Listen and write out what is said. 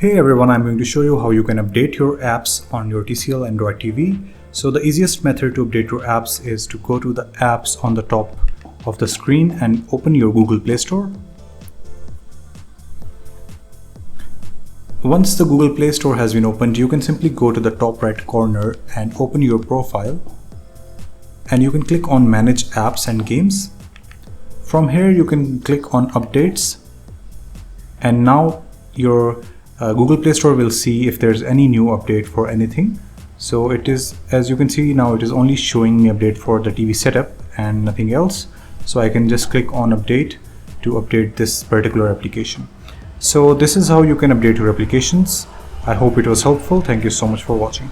Hey everyone, I'm going to show you how you can update your apps on your TCL Android TV. So the easiest method to update your apps is to go to the apps on the top of the screen and open your Google Play Store. Once the Google Play Store has been opened, you can simply go to the top right corner and open your profile. And you can click on Manage Apps and Games. From here you can click on Updates. And now your Google Play Store will see if there's any new update for anything. So it is, as you can see now, it is only showing me update for the TV setup and nothing else. So I can just click on update to update this particular application. So this is how you can update your applications. I hope it was helpful. Thank you so much for watching.